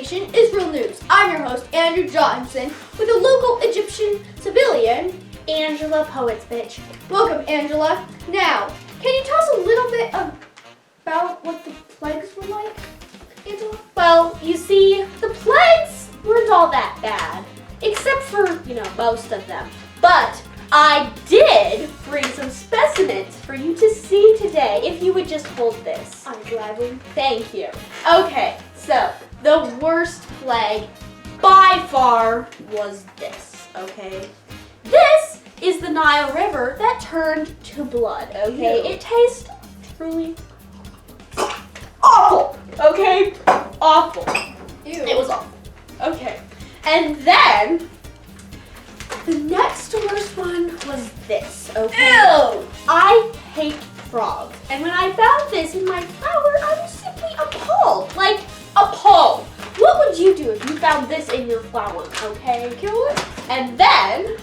station, Israel News. I'm your host, Andrew Johnson, with a local Egyptian civilian, Angela Poetsbitch. Welcome, Angela. Now, can you tell us a little bit about what the plagues were like, Angela? Well, you see, the plagues weren't all that bad, except for, most of them. But I did bring some specimens for you to see today, if you would just hold this. I'm gladly. Thank you. Okay, so the worst plague by far was this, okay? This is the Nile River that turned to blood, okay? Ew. It tastes truly awful, okay? Awful. Ew. It was awful. Okay. And then the next worst one was this, okay? Ew! I hate frogs. And when I found this in my flower, I was simply appalled. Like, appalled. What would you do if you found this in your flower, okay? Kill it? And then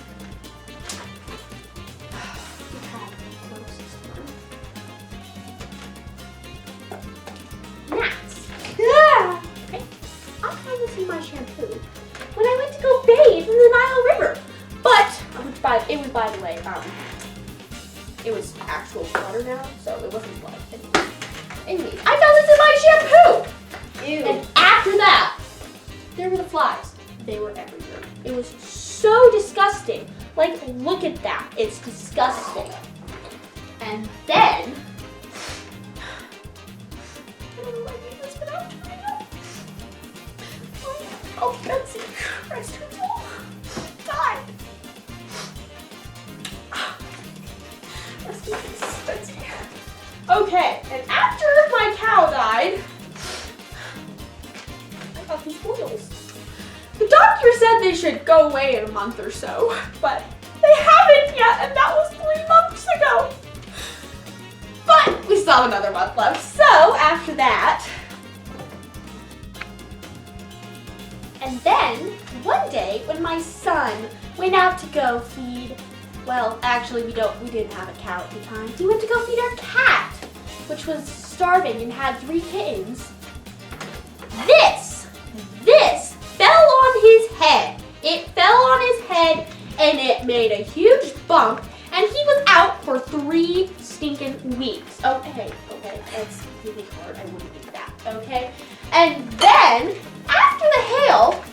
gnats. Yeah! Okay. I found this in my shampoo when I went to go bathe in the Nile River. But it was by the way, it was actual water now, so it wasn't blood. Anyways, I found this in my shampoo. Ew. And after that, there were the flies. They were everywhere. It was so disgusting. Like, look at that. It's disgusting. And then oh, Betsy, rest her soul, died. Rest in peace, Betsy. Okay, and after my cow died, I got these boils. The doctor said they should go away in a month or so, but they haven't yet, and that was 3 months ago. But we still have another month left, so after that. And then, one day, when my son went out to go feed, well, actually, we didn't have a cow at the time. He went to go feed our cat, which was starving and had 3 kittens. This fell on his head. It fell on his head, and it made a huge bump, and he was out for 3 stinking weeks. Okay, that's really hard. I wouldn't do that, okay? And then, after the hail,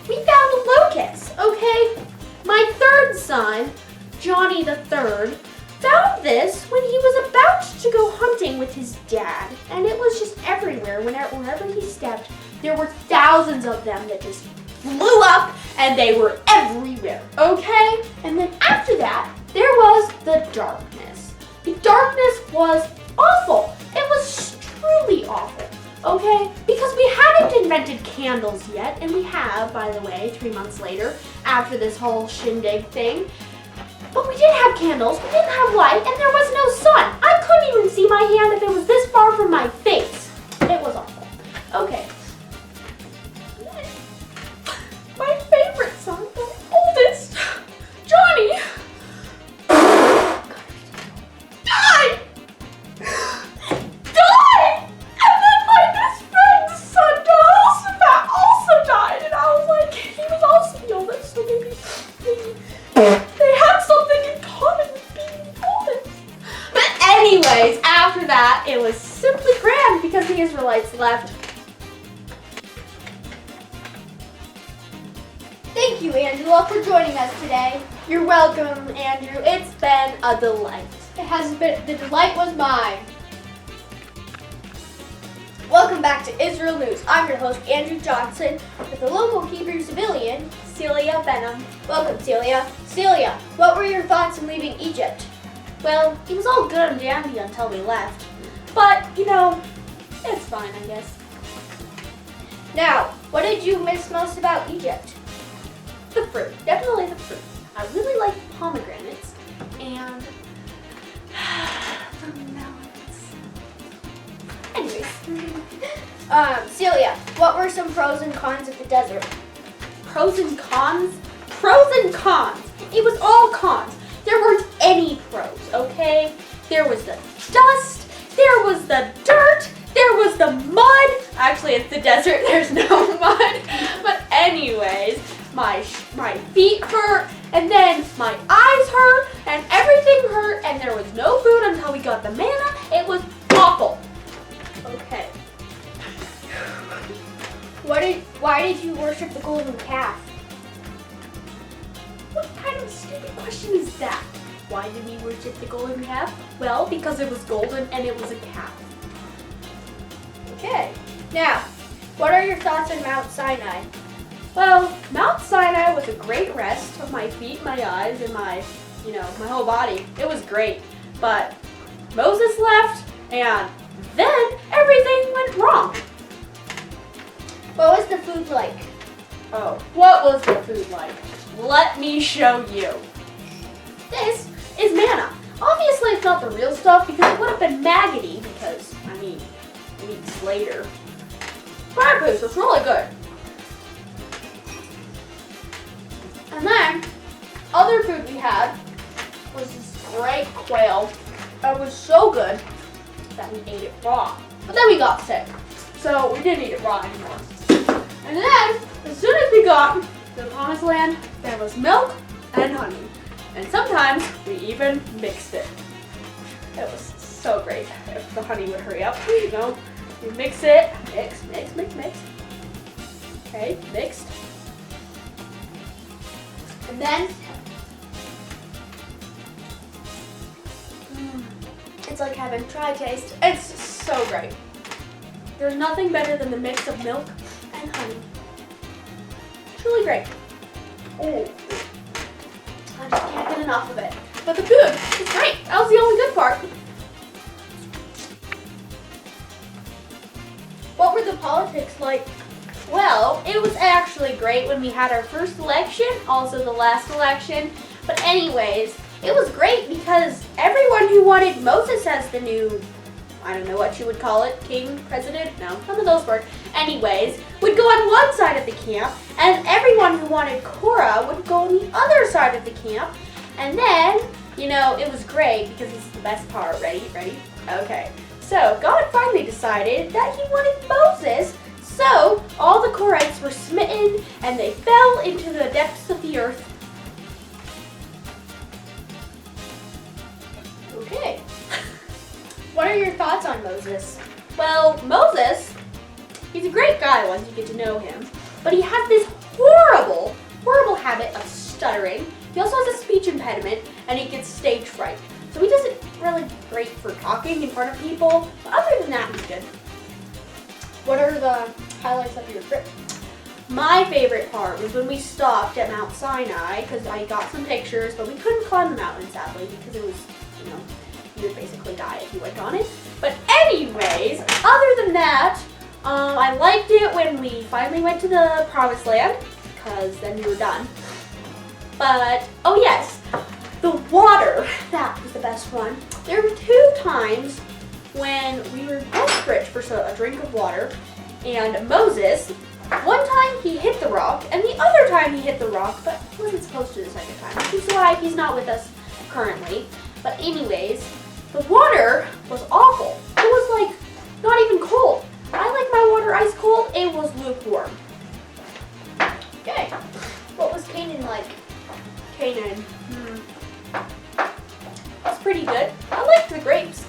we found a locust, okay? My third son, Johnny the Third, found this when he was about to go hunting with his dad, and it was just everywhere. Wherever he stepped, there were thousands of them that just flew up, and they were everywhere, okay? And then after that, there was the darkness. The darkness was awful. It was truly awful. Okay, because we hadn't invented candles yet, and we have, by the way, 3 months later, after this whole shindig thing. But we didn't have candles, we didn't have light, and there was no sun. I couldn't even see my hand if it was this far from my face. It was awful. Okay. My favorite son, the oldest, Johnny, died! Anyways, after that, it was simply grand because the Israelites left. Thank you, Angela, for joining us today. You're welcome, Andrew. It's been a delight. It hasn't been, the delight was mine. Welcome back to Israel News. I'm your host, Andrew Johnson, with the local Hebrew civilian, Celia Benham. Welcome, Celia. Celia, what were your thoughts on leaving Egypt? Well, it was all good and dandy until we left. But, it's fine, I guess. Now, what did you miss most about Egypt? The fruit. Definitely the fruit. I really like pomegranates and the melons. Anyways. Celia, what were some pros and cons of the desert? Pros and cons? Pros and cons. It was all cons. There weren't any pros, okay? There was the dust, there was the dirt, there was the mud. Actually, it's the desert, there's no mud. feet hurt, and then my eyes hurt, and everything hurt, and there was no food until we got the manna. It was awful. Okay. Why did you worship the golden calf? What kind of stupid question is that? Why did we worship the golden calf? Well, because it was golden and it was a calf. Okay. Now, what are your thoughts on Mount Sinai? Well, Mount Sinai was a great rest of my feet, my eyes, and my whole body. It was great. But Moses left, and then everything went wrong. What was the food like? Oh, what was the food like? Let me show you. This is manna. Obviously, it's not the real stuff because it would have been maggoty because, weeks later. But this was really good. And then, other food we had was this great quail. It was so good that we ate it raw. But then we got sick, so we didn't eat it raw anymore. And then, as soon as we got to the promised land, there was milk and honey. And sometimes we even mixed it. It was so great. If the honey would hurry up, you mix it, mix. Okay, mixed. And then, it's like having try taste. It's so great. There's nothing better than the mix of milk and honey. It's really great. Oh, I just can't get enough of it. But the food is great. That was the only good part. what were the politics like? Well, it was actually great when we had our first election, also the last election. But anyways, it was great because everyone who wanted Moses as the new, I don't know what you would call it, king, president, no, none of those words. Anyways, would go on one side of the camp, and everyone who wanted Korah would go on the other side of the camp. And then, it was great because this is the best part. Ready? Okay. So, God finally decided that he wanted Moses. So, all the Korhites were smitten, and they fell into the depths of the earth. Okay. What are your thoughts on Moses? Well, Moses, he's a great guy once you get to know him, but he has this horrible habit of stuttering. He also has a speech impediment, and he gets stage fright. So he doesn't really great for talking in front of people, but other than that, he's good. What are the highlights of your trip? My favorite part was when we stopped at Mount Sinai, because I got some pictures, but we couldn't climb the mountain, sadly, because it was, you would basically die if you went on it. But anyways, other than that, I liked it when we finally went to the promised land, because then we were done. But, oh yes, the water, that was the best one. There were 2 times when we were desperate for a drink of water, and Moses, one time he hit the rock, and the other time he hit the rock, but he wasn't supposed to the second time, which is why he's not with us currently. But anyways, the water was awful. It was like, not even cold. I like my water ice cold, it was lukewarm. Okay. What was Canaan like? Canaan, it's pretty good. I liked the grapes.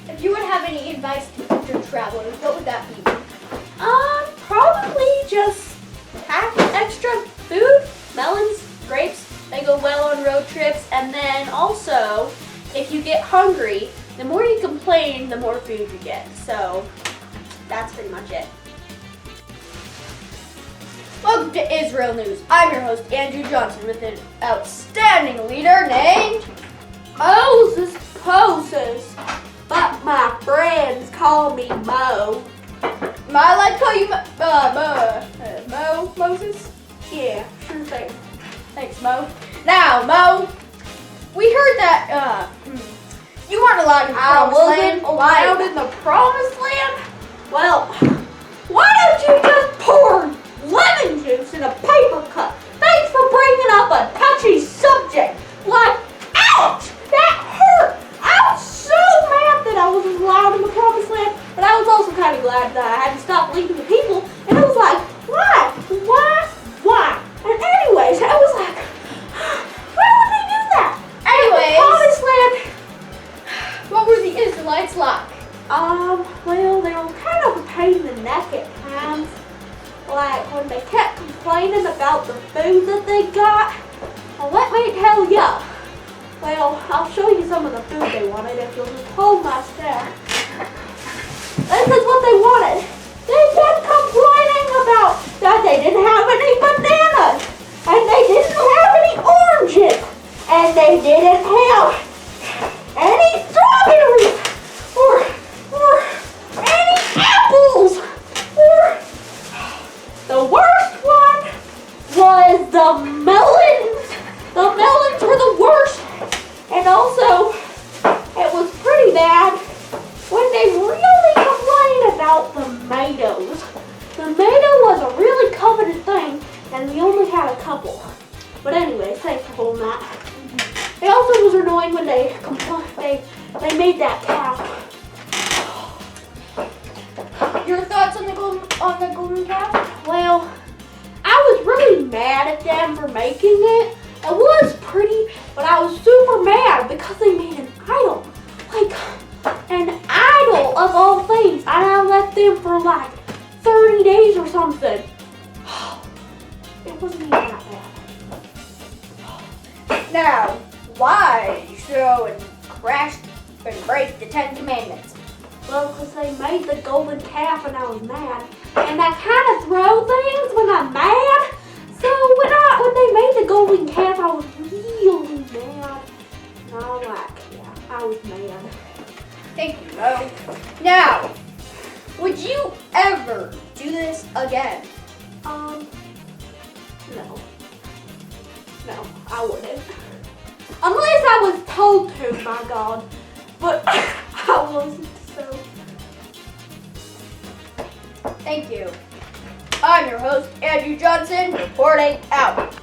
If you would have any advice to future travelers, what would that be? Probably just pack extra food, melons, grapes. They go well on road trips. And then also, if you get hungry, the more you complain, the more food you get. So that's pretty much it. Welcome to Israel News. I'm your host, Andrew Johnson, with an outstanding leader named Moses Poses, but my friends call me Mo. I like to call you Mo Moses. Yeah, sure thing. Thanks, Mo. Now, Mo, we heard that you weren't allowed in the I promised land. wasn't allowed in the promised land? Well, why don't you just pour lemon juice in a paper cup? Thanks for bringing up a touchy subject. Like, ouch, that hurt. I was so mad that I wasn't allowed in the promised land, but I was also kind of glad that I had to stop leaving the people. And I was like, when they kept complaining about the food that they got. Well, let me tell ya. Well, I'll show you some of the food they wanted if you'll just hold my stare. This is what they wanted. They kept complaining about that they didn't have any bananas, and they didn't have any oranges, and they didn't have any strawberries, or any apples, or the worst one was the melons. The melons were the worst, and also it was pretty bad when they really complained about tomatoes. Tomato was a really coveted thing, and we only had a couple. But anyway, thanks for holding that. It also was annoying when they made that cow. Your thoughts on the golden calf? Well, I was really mad at them for making it. It was pretty, but I was super mad because they made an idol. Like, an idol of all things. And I left them for like 30 days or something. It wasn't even that bad. Now, why show and crash and break the 10 Commandments? Well, because they made the golden calf and I was mad. And I kind of throw things when I'm mad. So when they made the golden calf, I was really mad. I was mad. Thank you, Mo. Now, would you ever do this again? No. No, I wouldn't. Unless I was told to, my God. But I wasn't, so. Thank you. I'm your host, Andrew Johnson, reporting out.